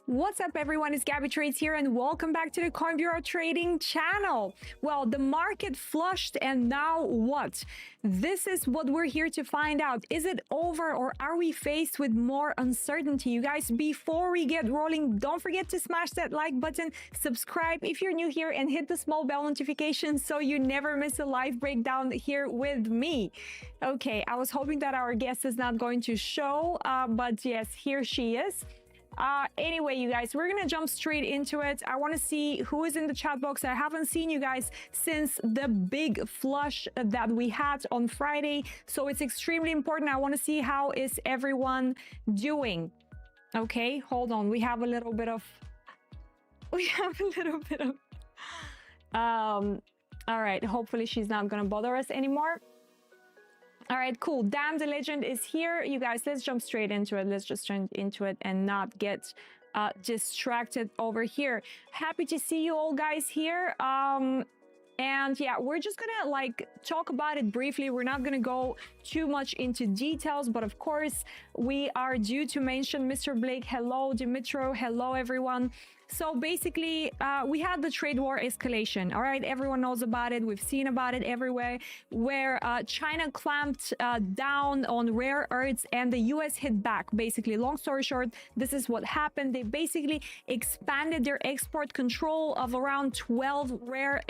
What's up everyone, it's Gabbie Trades here and welcome back to the Coin Bureau Trading channel. Well, the market flushed and now what? This is what we're here to find out. Is it over or are we faced with more uncertainty? You guys, before we get rolling, don't forget to smash that like button, subscribe if you're new here and hit the small bell notification so you never miss a live breakdown here with me. Okay, I was hoping that our guest is not going to show, but yes, here she is. Anyway, you guys, we're gonna jump straight into it. I want to see who is in the chat box. I haven't seen you guys since the big flush that we had on Friday, so it's extremely important. I want to see how is everyone doing. Okay, hold on, we have a little bit of all right, hopefully she's not gonna bother us anymore. All right, cool. Damn, the legend is here. You guys, let's jump straight into it. Let's just jump into it and not get distracted over here. Happy to see you all guys here. And yeah, we're just gonna like talk about it briefly. We're not gonna go too much into details, but of course we are due to mention Mr. Blake. Hello, Dimitro. Hello, everyone. So basically, we had the trade war escalation. All right, everyone knows about it. We've seen about it everywhere, where China clamped down on rare earths and the US hit back. Basically, long story short, this is what happened. They basically expanded their export control of around 12 rare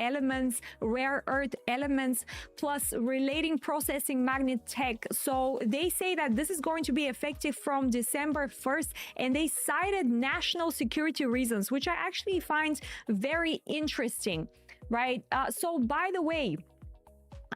earth elements, plus relating processing magnet tech. So they say that this is going to be effective from December 1st, and they cited national security reasons, which I actually find very interesting, right? So by the way,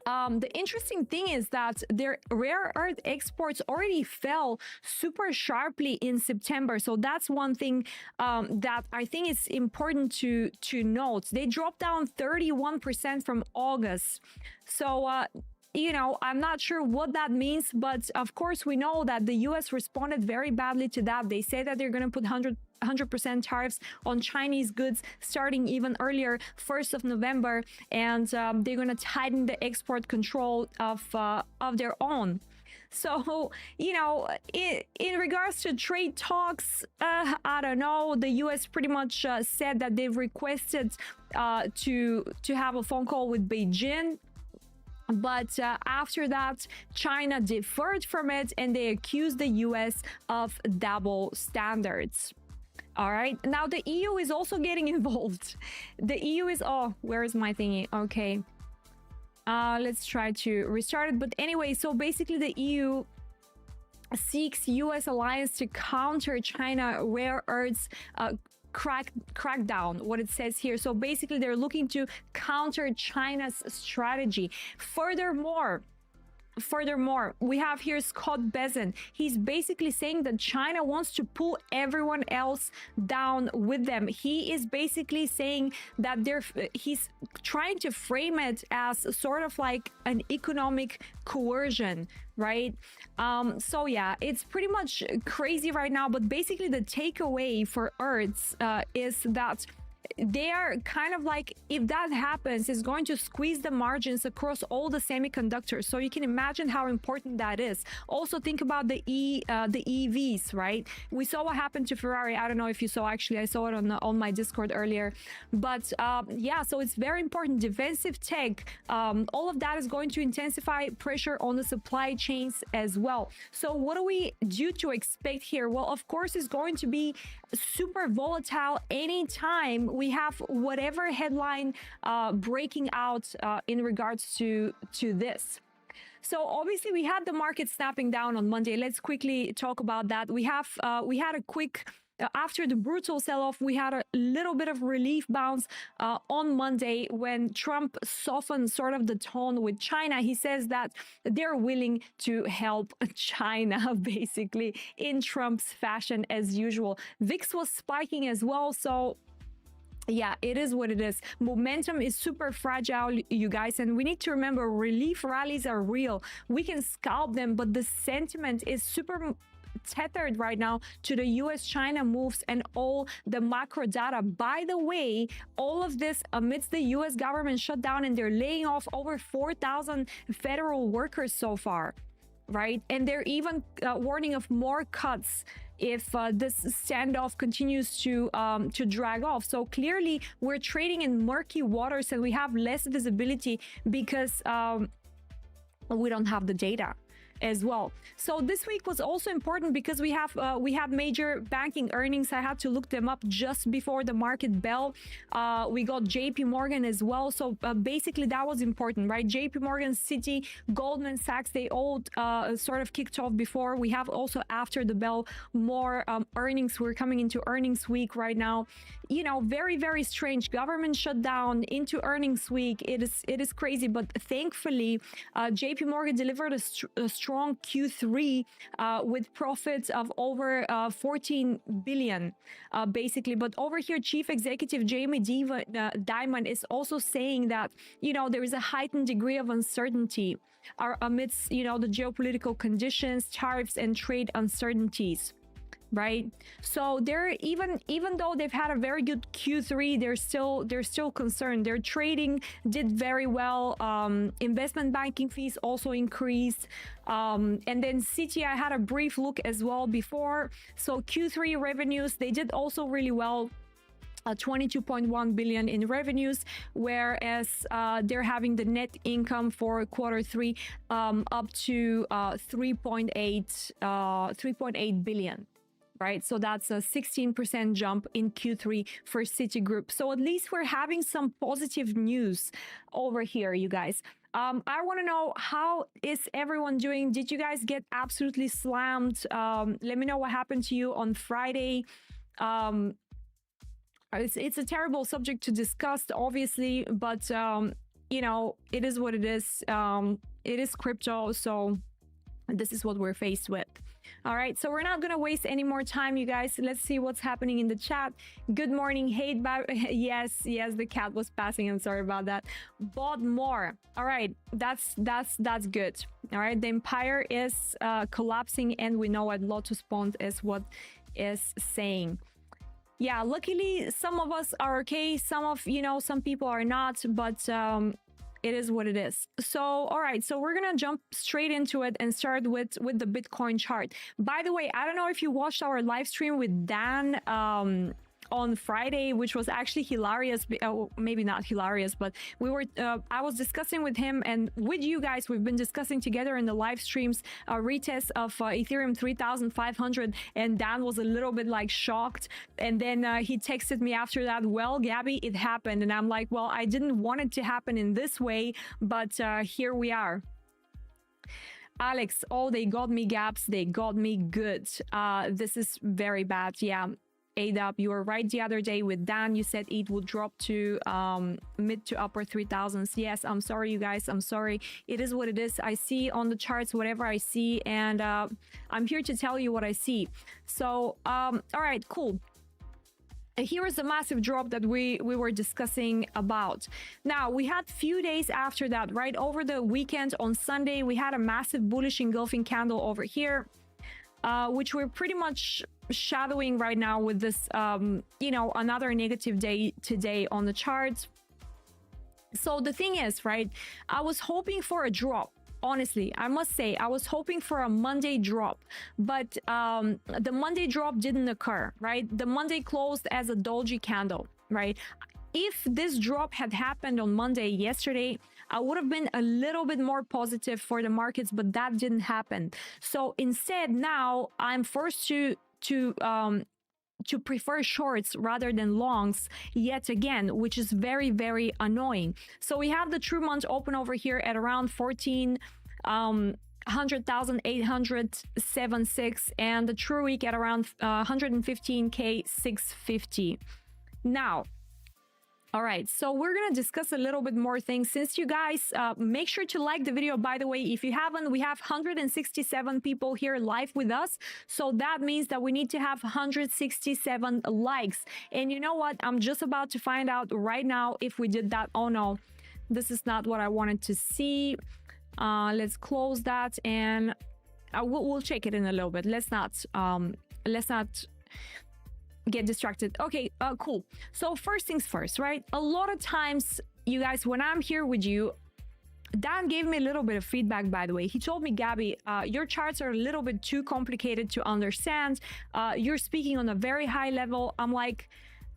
the interesting thing is that their rare earth exports already fell super sharply in September. So that's one thing that I think is important to note. They dropped down 31% from August. So you know, I'm not sure what that means, but of course we know that the US responded very badly to that. They say that they're going to put 100% tariffs on Chinese goods starting even earlier, 1st of November, and they're going to tighten the export control of their own. So, you know, in regards to trade talks, I don't know, the US pretty much said that they've requested to have a phone call with Beijing. But after that, China deferred from it and they accused the US of double standards. All right, now the EU is also getting involved. The EU is, oh, where is my thingy? Okay, let's try to restart it. But anyway, so basically the EU seeks US alliance to counter China rare earths crackdown, what it says here. So basically they're looking to counter China's strategy. Furthermore, we have here Scott Bessent. He's basically saying that China wants to pull everyone else down with them. He is basically saying that he's trying to frame it as sort of like an economic coercion, right? So yeah, it's pretty much crazy right now, but basically the takeaway for Earths is that they are kind of like, if that happens, it's going to squeeze the margins across all the semiconductors. So you can imagine how important that is. Also think about the EVs, right? We saw what happened to Ferrari. I don't know if you saw, actually I saw it on my Discord earlier, but yeah, so it's very important. Defensive tech, all of that is going to intensify pressure on the supply chains as well. So what are we due to expect here? Well, of course, it's going to be super volatile anytime we have whatever headline breaking out in regards to this. So obviously we had the market snapping down on Monday. Let's quickly talk about that. We had a quick after the brutal sell-off, we had a little bit of relief bounce on Monday when Trump softened sort of the tone with China. He says that they're willing to help China, basically, in Trump's fashion as usual. VIX was spiking as well, so yeah, it is what it is. Momentum is super fragile, you guys, and we need to remember relief rallies are real. We can scalp them, but the sentiment is super tethered right now to the US-China moves and all the macro data. By the way, all of this amidst the US government shutdown, and they're laying off over 4,000 federal workers so far, right? And they're even warning of more cuts this standoff continues to drag off. So clearly we're trading in murky waters and we have less visibility because we don't have the data as well. So this week was also important because we had major banking earnings. I had to look them up just before the market bell. We got JP Morgan as well. So basically that was important, right? JP Morgan, Citi, Goldman Sachs, they all sort of kicked off before. We have also after the bell more earnings. We're coming into earnings week right now. You know, very, very strange. Government shutdown into earnings week. It is crazy, but thankfully JP Morgan delivered a strong Q3 with profits of over 14 billion basically. But over here, Chief Executive Jamie Dimon is also saying that, you know, there is a heightened degree of uncertainty amidst, you know, the geopolitical conditions, tariffs, and trade uncertainties. Right, so they're even though they've had a very good Q3, they're still concerned. Their trading did very well. Investment banking fees also increased, and then Citi, I had a brief look as well before. So Q3 revenues, they did also really well. 22.1 billion in revenues, whereas they're having the net income for Q3 up to 3.8 billion. Right, so that's a 16% jump in Q3 for Citigroup. So at least we're having some positive news over here, you guys. I want to know, how is everyone doing? Did you guys get absolutely slammed? Let me know what happened to you on Friday. It's a terrible subject to discuss, obviously, but you know, it is what it is. It is crypto, so this is what we're faced with. All right, so we're not gonna waste any more time, you guys. Let's see what's happening in the chat. Good morning, hate yes, the cat was passing. I'm sorry about that. Bought more. All right, that's good. All right, the empire is collapsing, and we know what Lotus Pond is what is saying. Yeah, luckily some of us are okay. Some people are not, but it is what it is. So, all right, so we're gonna jump straight into it and start with the Bitcoin chart. By the way, I don't know if you watched our live stream with Dan on Friday, which was actually hilarious. Maybe not hilarious, but I was discussing with him and with you guys. We've been discussing together in the live streams retest of Ethereum 3,500, and Dan was a little bit like shocked, and then he texted me after that, well, Gabbie, it happened. And I'm like, well, I didn't want it to happen in this way, but here we are. Alex, oh, they got me, Gaps, they got me good. This is very bad. Yeah, ADAP, you were right the other day with Dan. You said it would drop to mid to upper 3,000s. Yes, I'm sorry, you guys. I'm sorry. It is what it is. I see on the charts whatever I see, and I'm here to tell you what I see. So, all right, cool. Here is the massive drop that we were discussing about. Now, we had few days after that, right? Over the weekend on Sunday, we had a massive bullish engulfing candle over here, which we're pretty much shadowing right now with this, you know, another negative day today on the charts. So the thing is, right, I was hoping for a drop. Honestly, I must say, I was hoping for a Monday drop, but the Monday drop didn't occur, right? The Monday closed as a doji candle, right? If this drop had happened on Monday yesterday, I would have been a little bit more positive for the markets, but that didn't happen. So instead, now I'm forced to prefer shorts rather than longs yet again, which is very, very annoying. So we have the true month open over here at around 100,876, and the true week at around 115K650. Now, all right, so we're gonna discuss a little bit more things. Since you guys make sure to like the video, by the way. If you haven't, we have 167 people here live with us, so that means that we need to have 167 likes. And you know what, I'm just about to find out right now if we did that. Oh no, this is not what I wanted to see. Let's close that, and we'll check it in a little bit. Let's not get distracted. Okay, cool. So first things first, right? A lot of times, you guys, when I'm here with you, Dan gave me a little bit of feedback, by the way. He told me, Gabbie, your charts are a little bit too complicated to understand. You're speaking on a very high level. I'm like,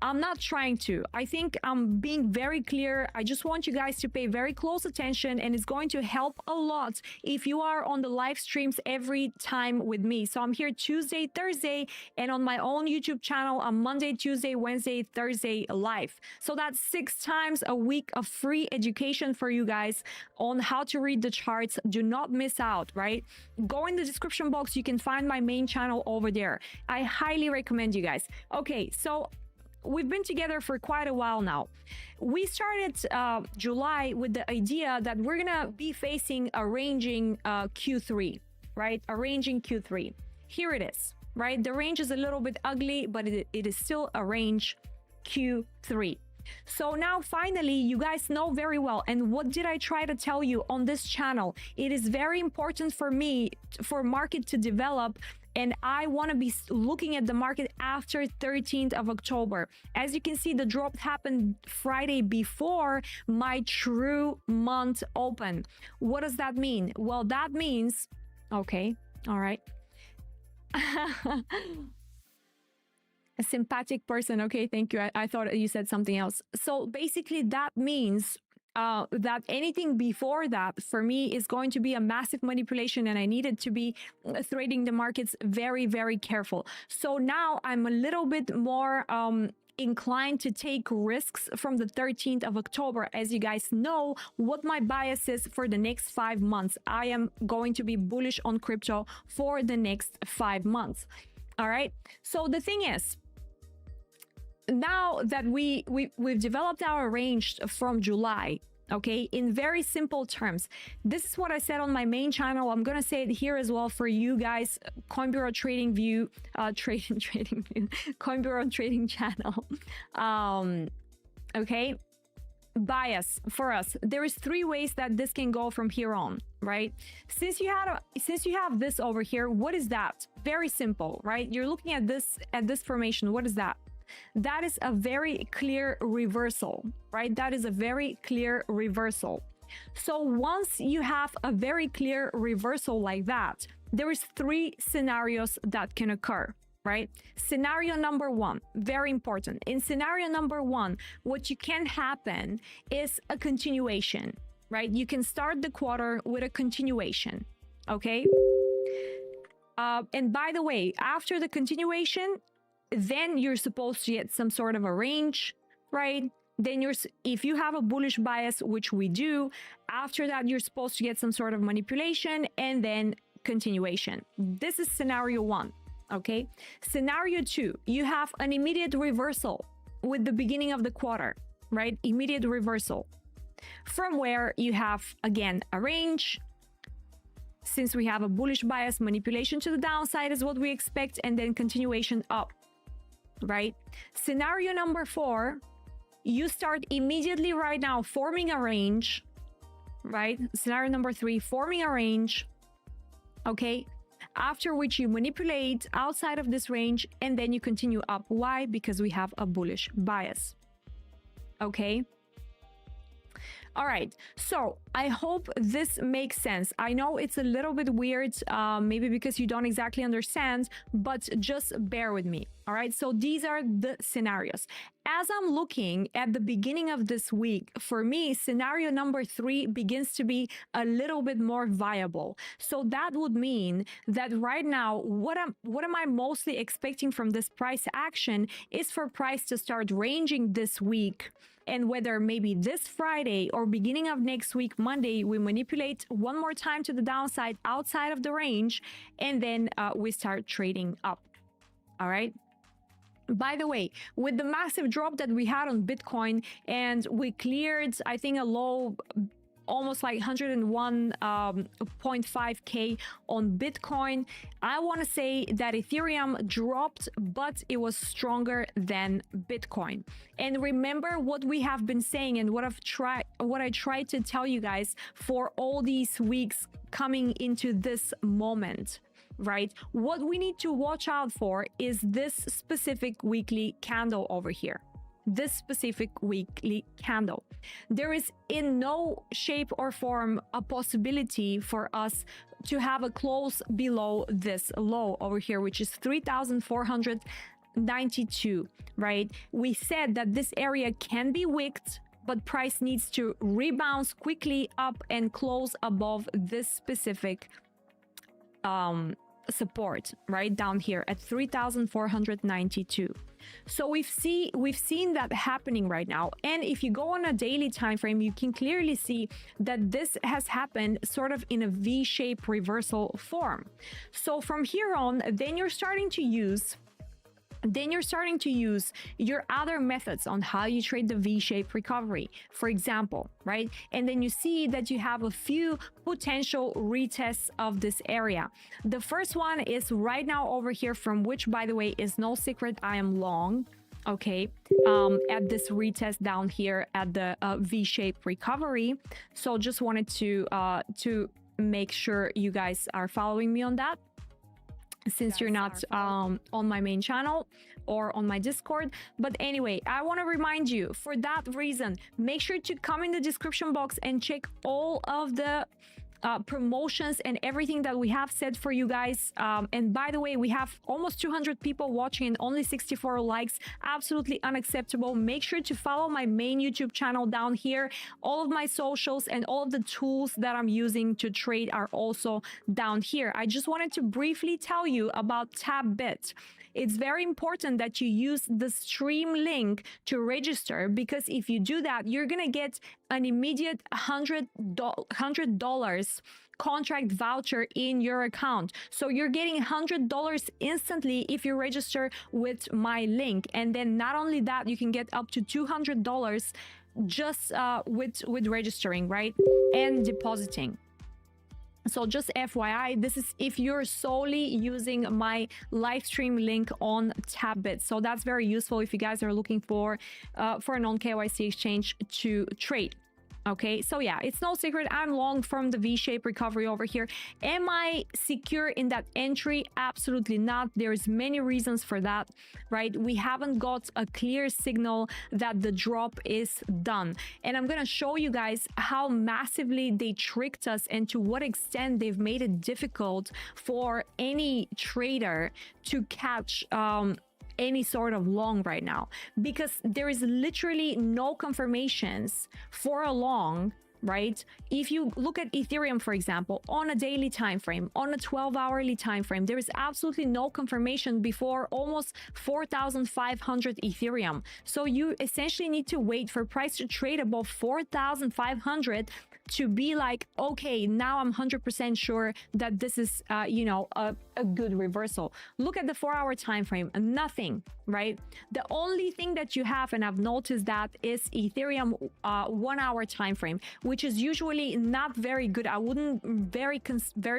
I'm not trying to. I think I'm being very clear. I just want you guys to pay very close attention, and it's going to help a lot if you are on the live streams every time with me. So I'm here Tuesday, Thursday, and on my own YouTube channel, I'm Monday, Tuesday, Wednesday, Thursday live. So that's 6 times a week of free education for you guys on how to read the charts. Do not miss out, right? Go in the description box. You can find my main channel over there. I highly recommend you guys. Okay, so we've been together for quite a while now. We started July with the idea that we're gonna be facing a ranging Q3, right? A ranging Q3. Here it is, right? The range is a little bit ugly, but it is still a range Q3. So now finally, you guys know very well. And what did I try to tell you on this channel? It is very important for me, for market to develop, and I want to be looking at the market after 13th of October. As you can see, the drop happened Friday before my true month open. What does that mean? Well, that means, okay, all right. A sympathetic person. Okay, thank you. I thought you said something else. So basically that means that anything before that for me is going to be a massive manipulation, and I needed to be trading the markets very, very careful. So now I'm a little bit more inclined to take risks from the 13th of October. As you guys know, what my bias is for the next 5 months. I am going to be bullish on crypto for the next 5 months. All right. So the thing is, now that we've developed our range from July, okay, in very simple terms, this is what I said on my main channel. I'm gonna say it here as well for you guys. Coinbureau Trading View, Coinbureau Trading Channel. Okay, bias for us. There is 3 ways that this can go from here on, right? Since you have this over here, what is that? Very simple, right? You're looking at this formation. What is that? That is a very clear reversal, right? That is a very clear reversal. So once you have a very clear reversal like that, there is 3 scenarios that can occur, right? Scenario number 1, very important. In scenario number 1, what you can happen is a continuation, right? You can start the quarter with a continuation, okay? And by the way, after the continuation, then you're supposed to get some sort of a range, right? Then if you have a bullish bias, which we do, after that, you're supposed to get some sort of manipulation and then continuation. This is scenario 1, okay? Scenario 2, you have an immediate reversal with the beginning of the quarter, right? Immediate reversal. From where you have, again, a range. Since we have a bullish bias, manipulation to the downside is what we expect, and then continuation up. Right? Scenario number 4, you start immediately right now forming a range, right? Scenario number 3, forming a range, okay? After which you manipulate outside of this range, and then you continue up. Why? Because we have a bullish bias, okay? All right, so I hope this makes sense. I know it's a little bit weird, maybe because you don't exactly understand, but just bear with me. All right, so these are the scenarios. As I'm looking at the beginning of this week, for me, scenario number 3 begins to be a little bit more viable. So that would mean that right now, what am I mostly expecting from this price action is for price to start ranging this week. And whether maybe this Friday or beginning of next week, Monday, we manipulate one more time to the downside outside of the range, and then we start trading up. All right. By the way, with the massive drop that we had on Bitcoin, and we cleared, I think, a low almost like 101.5K on Bitcoin, I want to say that Ethereum dropped, but it was stronger than Bitcoin. And remember what we have been saying and what I tried to tell you guys for all these weeks coming into this moment, right? What we need to watch out for is this specific weekly candle over here. this specific weekly candle. There is in no shape or form a possibility for us to have a close below this low over here, which is 3,492, right? We said that this area can be wicked, but price needs to rebound quickly up and close above this specific support right down here at 3,492. So we've seen that happening right now. And if you go on a daily time frame, you can clearly see that this has happened sort of in a V-shaped reversal form. So from here on, then you're starting to use your other methods on how you trade the V-shaped recovery, for example, right? And then you see that you have a few potential retests of this area. The first one is right now over here, from which, by the way, is no secret, I am long, okay, at this retest down here at the V-shaped recovery. So just wanted to make sure you guys are following me on that, since you're not on my main channel or on my Discord. But anyway, I want to remind you, for that reason, make sure to come in the description box and check all of the promotions and everything that we have said for you guys. And by the way, we have almost 200 people watching and only 64 likes. Absolutely unacceptable. Make sure to follow my main YouTube channel down here. All of my socials and all of the tools that I'm using to trade are also down here. I just wanted to briefly tell you about TabBit. It's very important that you use the stream link to register, because if you do that, you're gonna get an immediate $100 contract voucher in your account. So you're getting $100 instantly if you register with my link. And then not only that, you can get up to $200 just with registering, right, and depositing. So just FYI, this is if you're solely using my live stream link on TabBit. So that's very useful if you guys are looking for a non-KYC exchange to trade. Okay, so yeah, it's no secret, I'm long from the V-shaped recovery over here. Am I secure in that entry? Absolutely not. There's many reasons for that, right? We haven't got a clear signal that the drop is done. And I'm gonna show you guys how massively they tricked us and to what extent they've made it difficult for any trader to catch any sort of long right now, because there is literally no confirmations for a long, right? If you look at Ethereum, for example, on a daily time frame, on a 12-hourly time frame, there is absolutely no confirmation before almost 4,500 Ethereum. So you essentially need to wait for price to trade above 4,500 to be like, okay, now I'm 100% sure that this is, you know, a good reversal. Look at the 4-hour time frame, nothing, right? The only thing that you have, and I've noticed that, is Ethereum 1-hour time frame, which is usually not very good. I wouldn't very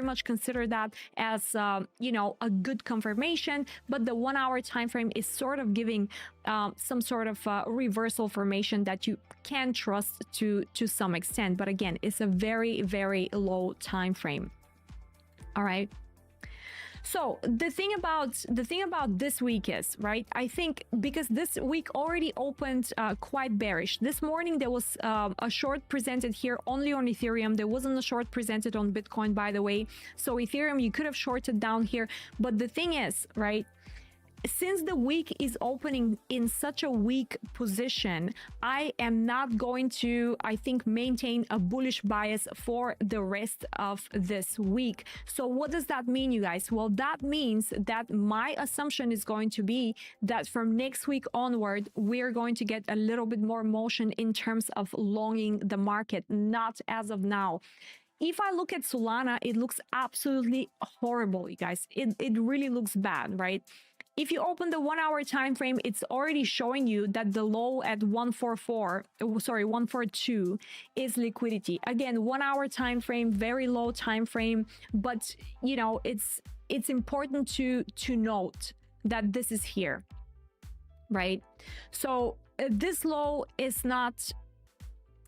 much consider that as, you know, a good confirmation, but the 1-hour time frame is sort of giving some sort of reversal formation that you can trust to some extent. But again, it's a very, very low time frame. All right. So the thing about this week is, right, I think because this week already opened quite bearish. This morning there was a short presented here only on Ethereum. There wasn't a short presented on Bitcoin, by the way. So Ethereum, you could have shorted down here. But the thing is, right, since the week is opening in such a weak position, I am not going to, I think, maintain a bullish bias for the rest of this week. So what does that mean, you guys? Well, that means that my assumption is going to be that from next week onward, we're going to get a little bit more motion in terms of longing the market, not as of now. If I look at Solana, it looks absolutely horrible, you guys. It really looks bad, right? If you open the 1-hour time frame, it's already showing you that the low at 142 is liquidity. Again, 1-hour time frame, very low time frame, but you know, it's important to note that this is here, right? So this low is not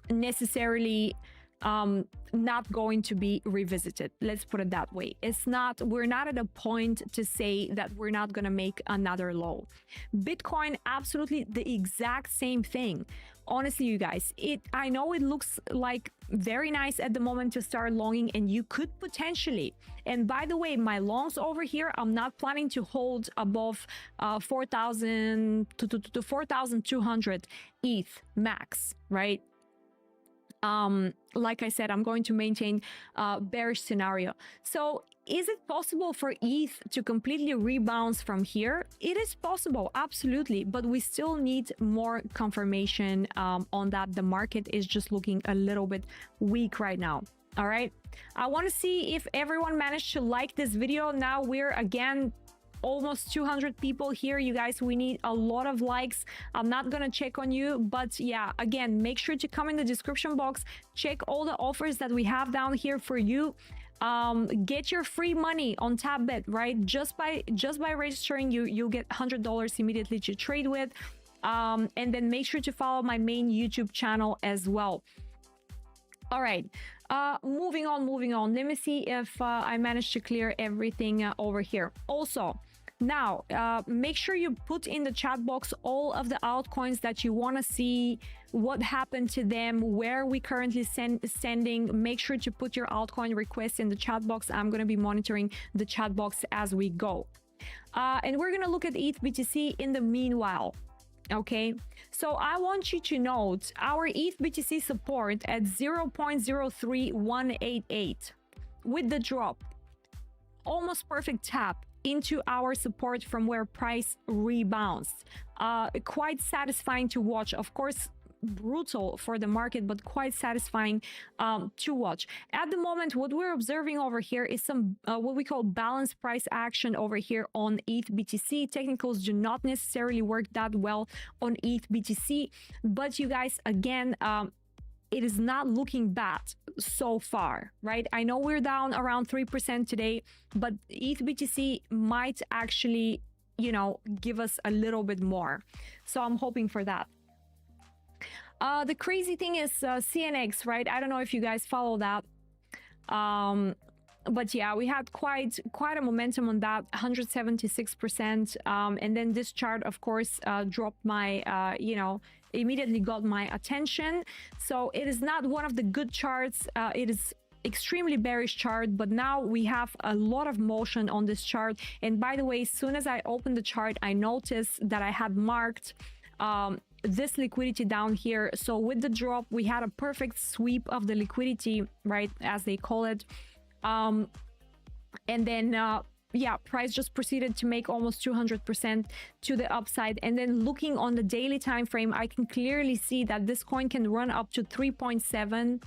necessarily not going to be revisited. Let's put it that way. We're not at a point to say that we're not going to make another low. Bitcoin, absolutely the exact same thing. Honestly, you guys, I know it looks like very nice at the moment to start longing, and you could potentially, and by the way, my longs over here, I'm not planning to hold above 4,000 to 4,200 ETH max, right? Like I said, I'm going to maintain bearish scenario. So is it possible for ETH to completely rebound from here? It is possible, absolutely, but we still need more confirmation on that. The market is just looking a little bit weak right now. All right, I want to see if everyone managed to like this video. Now we're again almost 200 people here, you guys. We need a lot of likes. I'm not gonna check on you, but yeah, again, make sure to come in the description box, check all the offers that we have down here for you. Get your free money on TapBet, right? Just by registering, you'll get $100 immediately to trade with, and then make sure to follow my main YouTube channel as well. All right, moving on. Let me see if I managed to clear everything over here. Also, now, make sure you put in the chat box all of the altcoins that you want to see, what happened to them, where we currently sending. Make sure to put your altcoin request in the chat box. I'm going to be monitoring the chat box as we go. And we're going to look at ETH BTC in the meanwhile. Okay, so I want you to note our ETH BTC support at 0.03188 with the drop. Almost perfect tap into our support from where price rebounds. Quite satisfying to watch. Of course, brutal for the market, but quite satisfying to watch. At the moment, what we're observing over here is some what we call balanced price action over here on ETH BTC. Technicals do not necessarily work that well on ETH BTC, but you guys, again, it is not looking bad so far, right? I know we're down around 3% today, but ETH BTC might actually, you know, give us a little bit more. So I'm hoping for that. The crazy thing is CNX, right? I don't know if you guys follow that. But yeah, we had quite a momentum on that, 176%. And then this chart, of course, dropped my, you know, immediately got my attention. So it is not one of the good charts. It is extremely bearish chart, but now we have a lot of motion on this chart. And by the way, as soon as I opened the chart, I noticed that I had marked this liquidity down here. So with the drop, we had a perfect sweep of the liquidity, right, as they call it. And then yeah, price just proceeded to make almost 200% to the upside. And then looking on the daily time frame, I can clearly see that this coin can run up to 3.7.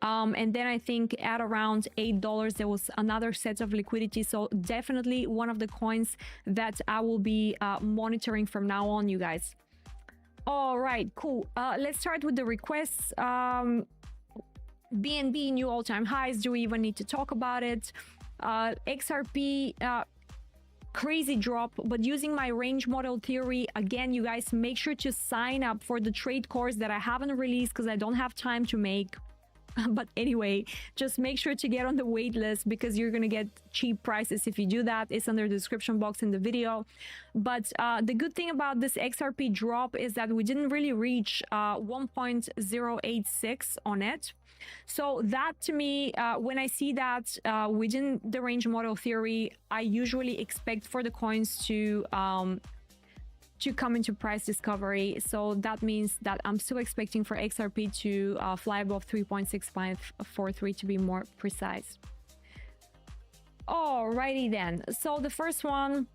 And then I think at around $8 there was another set of liquidity. So definitely one of the coins that I will be monitoring from now on, you guys. All right, cool. Let's start with the requests. BNB new all-time highs. Do we even need to talk about it? XRP crazy drop, but using my range model theory, again, you guys, make sure to sign up for the trade course that I haven't released because I don't have time to make. But anyway, just make sure to get on the wait list because you're going to get cheap prices if you do that. It's under the description box in the video. But the good thing about this XRP drop is that we didn't really reach 1.086 on it. So that to me, when I see that within the range model theory, I usually expect for the coins to come into price discovery. So that means that I'm still expecting for XRP to fly above 3.6543 to be more precise. Alrighty then. So the first one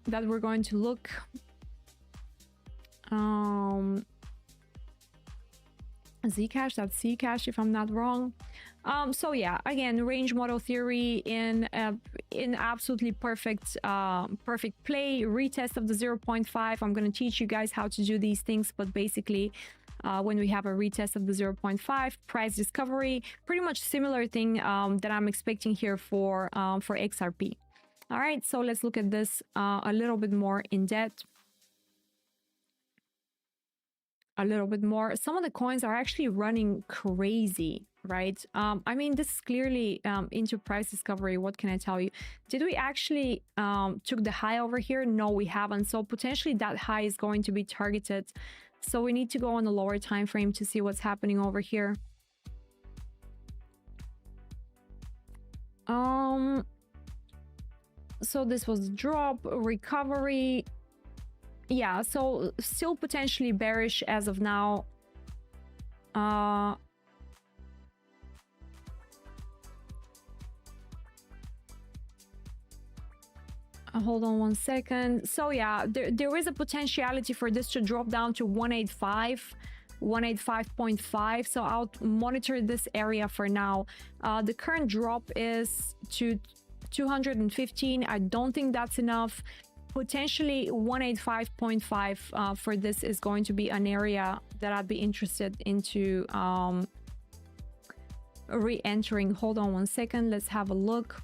that we're going to look, Zcash, that's Zcash if I'm not wrong. So yeah, again, range model theory in absolutely perfect play, retest of the 0.5. I'm going to teach you guys how to do these things, but basically when we have a retest of the 0.5, price discovery, pretty much similar thing that I'm expecting here for XRP. All right, so let's look at this a little bit more in depth. a little bit more. Some of the coins are actually running crazy, right? I mean, this is clearly into price discovery. What can I tell you? Did we actually took the high over here? No, we haven't. So potentially that high is going to be targeted. So we need to go on a lower time frame to see what's happening over here. So this was drop, recovery. Yeah, so still potentially bearish as of now. Hold on one second. So yeah, there is a potentiality for this to drop down to 185, 185.5. So I'll monitor this area for now. The current drop is to 215. I don't think that's enough. Potentially 185.5 for this is going to be an area that I'd be interested into re-entering. Hold on one second. Let's have a look.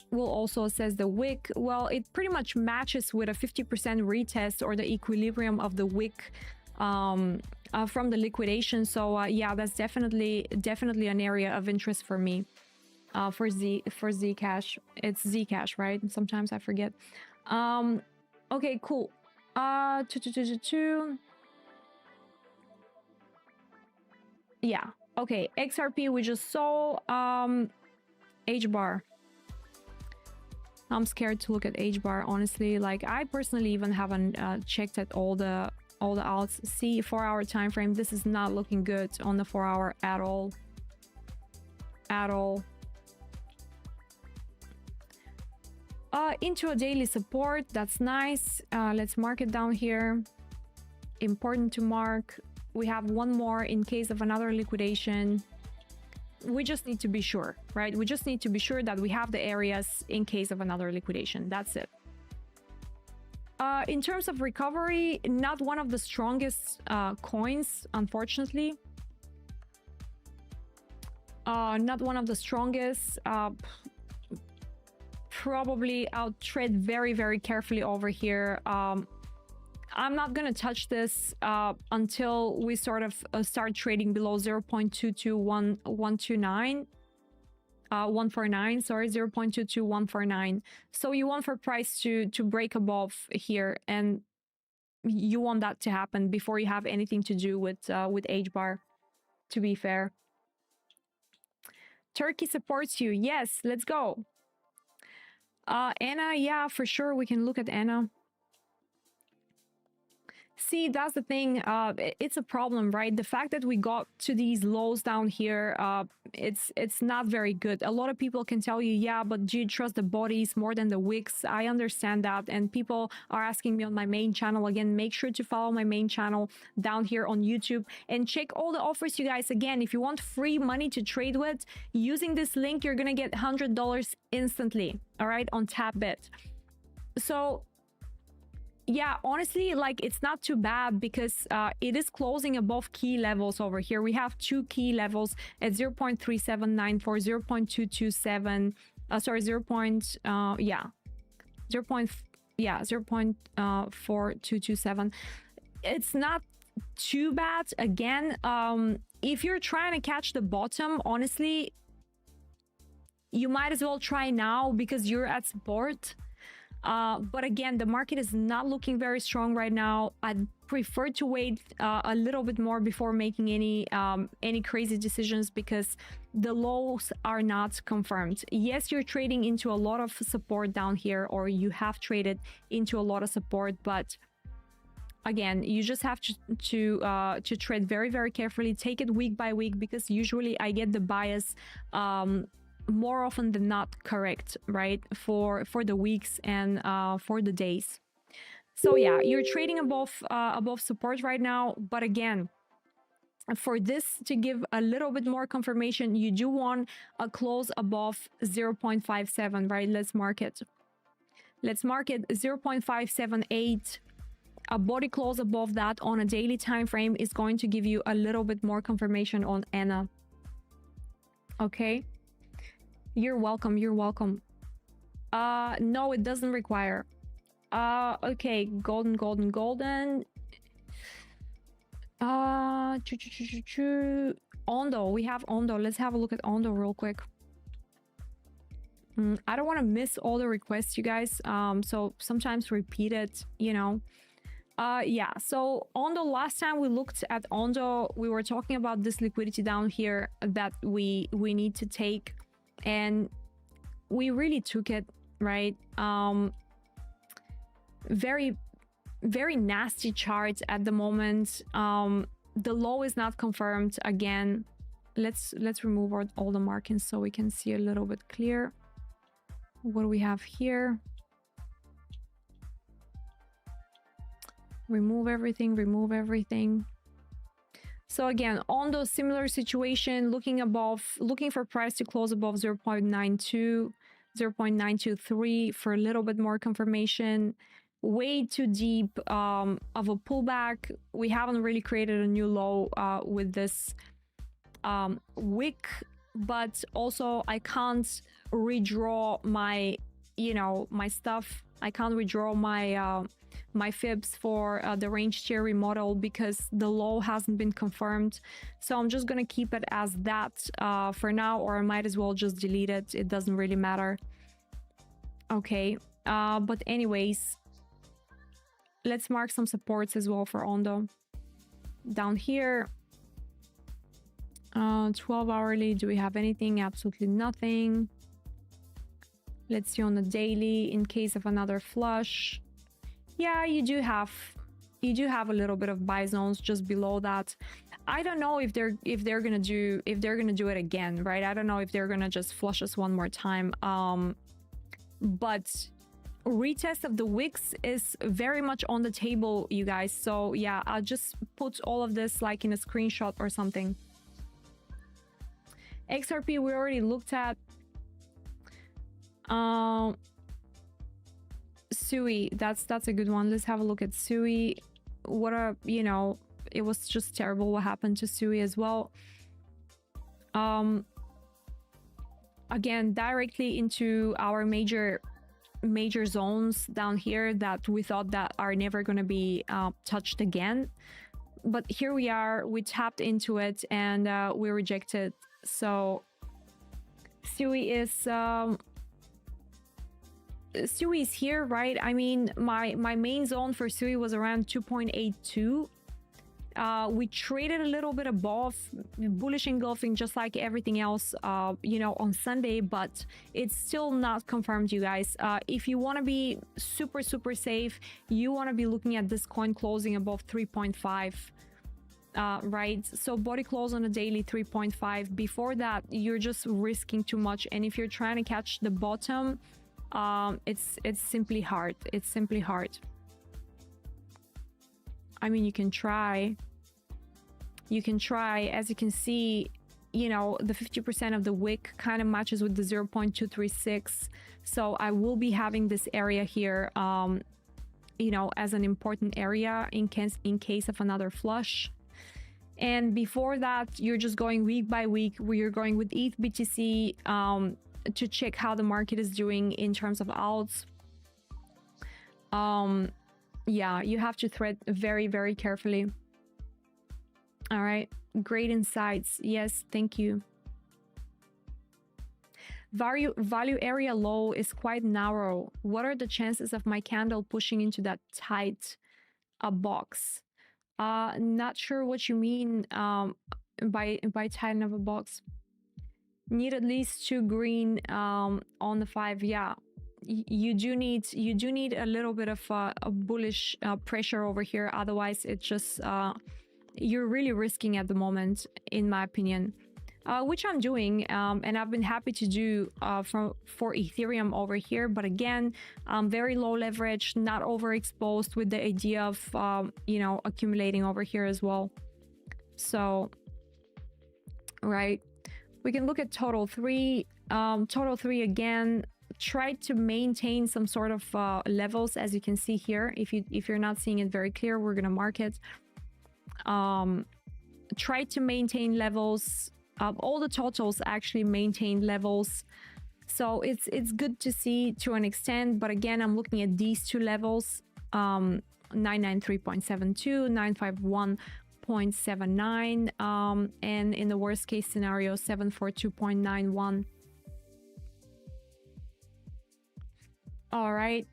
We'll also assess the wick. Well, it pretty much matches with a 50% retest or the equilibrium of the wick from the liquidation. So yeah, that's definitely an area of interest for me. For Zcash. It's Zcash, right? Sometimes I forget. Okay, cool. Yeah. Okay, XRP we just saw. H-bar. I'm scared to look at H-bar, honestly. Like, I personally even haven't checked at all the alts. See, 4-hour time frame. This is not looking good on the 4-hour at all. At all. Into a daily support. That's nice. Let's mark it down here. Important to mark. We have one more in case of another liquidation. We just need to be sure, right? We just need to be sure that we have the areas in case of another liquidation. That's it. In terms of recovery, not one of the strongest coins, unfortunately. Not one of the strongest. Probably I'll tread very, very carefully over here. I'm not going to touch this until we sort of start trading below 0.221129. 149, sorry, 0.22149. So you want for price to break above here, and you want that to happen before you have anything to do with H-bar, to be fair. Turkey supports you. Yes, let's go. Anna, yeah, for sure we can look at Anna. See, that's the thing. It's a problem, right? The fact that we got to these lows down here, it's not very good. A lot of people can tell you, yeah, but do you trust the bodies more than the wicks? I understand that. And people are asking me on my main channel. Again, make sure to follow my main channel down here on YouTube and check all the offers, you guys. Again, if you want free money to trade with, using this link, you're going to get $100 instantly, all right, on TapBit. So yeah, honestly, like, it's not too bad because it is closing above key levels over here. We have two key levels at 0.3794, 0.227, sorry, 0.4227. It's not too bad. Again, if you're trying to catch the bottom, honestly, you might as well try now because you're at support. But again, the market is not looking very strong right now. I'd prefer to wait a little bit more before making any crazy decisions because the lows are not confirmed. Yes, you're trading into a lot of support down here, or you have traded into a lot of support, but again, you just have to tread very, very carefully. Take it week by week because usually I get the bias more often than not correct, right, for the weeks and for the days. So yeah, you're trading above support right now, but again, for this to give a little bit more confirmation, you do want a close above 0.57, right? Let's mark it 0.578. A body close above that on a daily time frame is going to give you a little bit more confirmation on Anna. Okay, you're welcome. No, it doesn't require. Okay, golden. Ondo, we have Ondo. Let's have a look at Ondo real quick. I don't want to miss all the requests, you guys. So sometimes repeat it, you know. Yeah, so Ondo, last time we looked at Ondo, we were talking about this liquidity down here that we need to take, and we really took it, right? Very nasty chart at the moment. The low is not confirmed again. Let's remove all the markings so we can see a little bit clear. What do we have here? Remove everything. So again, on those similar situation, looking for price to close above 0.92, 0.923 for a little bit more confirmation. Way too deep of a pullback. We haven't really created a new low with this wick, but also I can't redraw my, you know, my stuff. I can't redraw my my fibs for the range theory model because the low hasn't been confirmed. So I'm just gonna keep it as that for now, or I might as well just delete it. It doesn't really matter. Okay, but anyways, let's mark some supports as well for Ondo. Down here, 12 hourly, do we have anything? Absolutely nothing. Let's see on the daily in case of another flush. Yeah, you do have a little bit of buy zones just below that. I don't know if they're gonna do it again, right? I don't know if they're gonna just flush us one more time. But retest of the wicks is very much on the table, you guys. So yeah, I'll just put all of this like in a screenshot or something. XRP we already looked at. Sui, that's a good one. Let's have a look at Sui. What a, you know, it was just terrible what happened to Sui as well. Again, directly into our major zones down here that we thought that are never going to be touched again, but here we are. We tapped into it and we rejected. So Sui is here, right? I mean, my main zone for Sui was around 2.82. We traded a little bit above, bullish engulfing just like everything else, you know, on Sunday, but it's still not confirmed, you guys. If you want to be super safe, you want to be looking at this coin closing above 3.5. Right, so body close on a daily 3.5. Before that, you're just risking too much, and if you're trying to catch the bottom, it's simply hard. It's simply hard. I mean, you can try. As you can see, you know, the 50% of the wick kind of matches with the 0.236. So I will be having this area here, you know, as an important area in case of another flush. And before that, you're just going week by week, where you're going with ETH BTC to check how the market is doing in terms of alts. Yeah, you have to thread very carefully. All right, great insights. Yes, thank you. Value area low is quite narrow. What are the chances of my candle pushing into that tight box? Not sure what you mean by tighten of a box. Need at least 2 green on the 5. Yeah, you do need a little bit of a bullish pressure over here. Otherwise, it's just you're really risking at the moment, in my opinion. Which I'm doing, and I've been happy to do for Ethereum over here. But again, very low leverage, not overexposed, with the idea of you know, accumulating over here as well. So, right, we can look at total 3. Total 3 again. Try to maintain some sort of levels, as you can see here. If you're not seeing it very clear, we're gonna mark it. Try to maintain levels. All the totals actually maintain levels So it's good to see to an extent, but again, I'm looking at these two levels, 993.72, 951.79, and in the worst case scenario, 742.91. All right,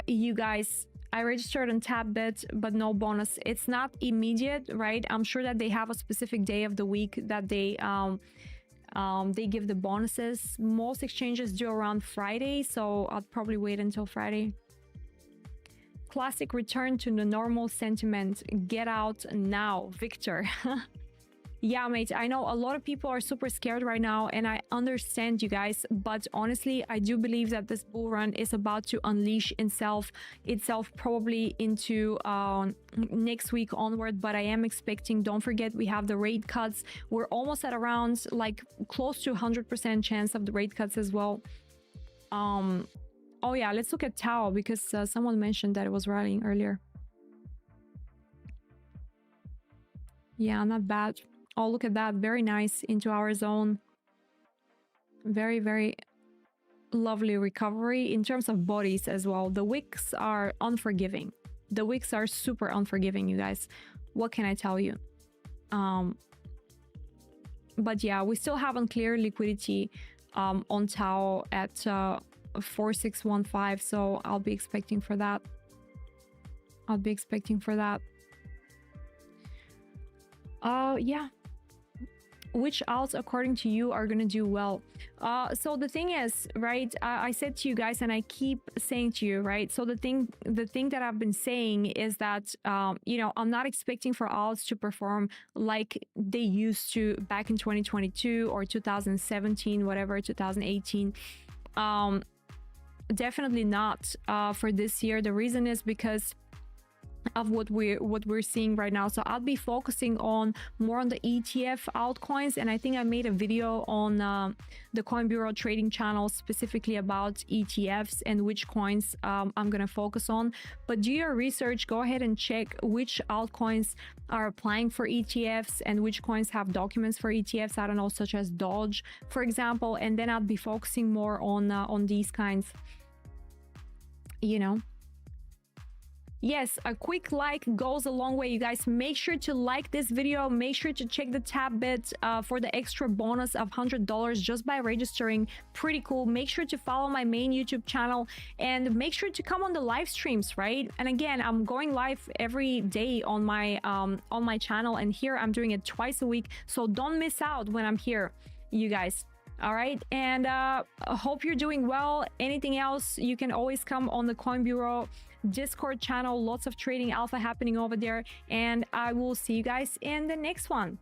you guys, I registered on TabBit, but no bonus. It's not immediate, right? I'm sure that they have a specific day of the week that they give the bonuses. Most exchanges do around Friday, so I'll probably wait until Friday. Classic return to the normal sentiment. Get out now, Victor. Yeah, mate, I know a lot of people are super scared right now, and I understand you guys, but honestly, I do believe that this bull run is about to unleash itself probably into next week onward. But I am expecting, don't forget, we have the rate cuts. We're almost at around like close to 100% chance of the rate cuts as well. Oh yeah, let's look at Tau, because someone mentioned that it was rallying earlier. Yeah, not bad. Oh, look at that. Very nice into our zone. Very, very lovely recovery in terms of bodies as well. The wicks are unforgiving. The wicks are super unforgiving, you guys. What can I tell you? But yeah, we still have unclear liquidity on Tau at 4615. So I'll be expecting for that. Yeah. Which alts, according to you, are going to do well? So the thing is, right, I said to you guys, and I keep saying to you, right, so the thing that I've been saying is that, you know, I'm not expecting for alts to perform like they used to back in 2022 or 2017, whatever, 2018. Definitely not for this year. The reason is because of what we're seeing right now. So I'll be focusing on more on the ETF altcoins, and I think I made a video on the Coin Bureau trading channel specifically about ETFs and which coins I'm gonna focus on. But do your research, go ahead and check which altcoins are applying for ETFs and which coins have documents for ETFs, I don't know, such as Doge, for example, and then I'll be focusing more on these kinds, you know. Yes, a quick like goes a long way, you guys. Make sure to like this video. Make sure to check the TabBit for the extra bonus of $100 just by registering. Pretty cool. Make sure to follow my main YouTube channel and make sure to come on the live streams, right? And again, I'm going live every day on my channel, and here I'm doing it twice a week. So don't miss out when I'm here, you guys. All right, and I hope you're doing well. Anything else, you can always come on the Coin Bureau Discord channel. Lots of trading alpha happening over there, and I will see you guys in the next one.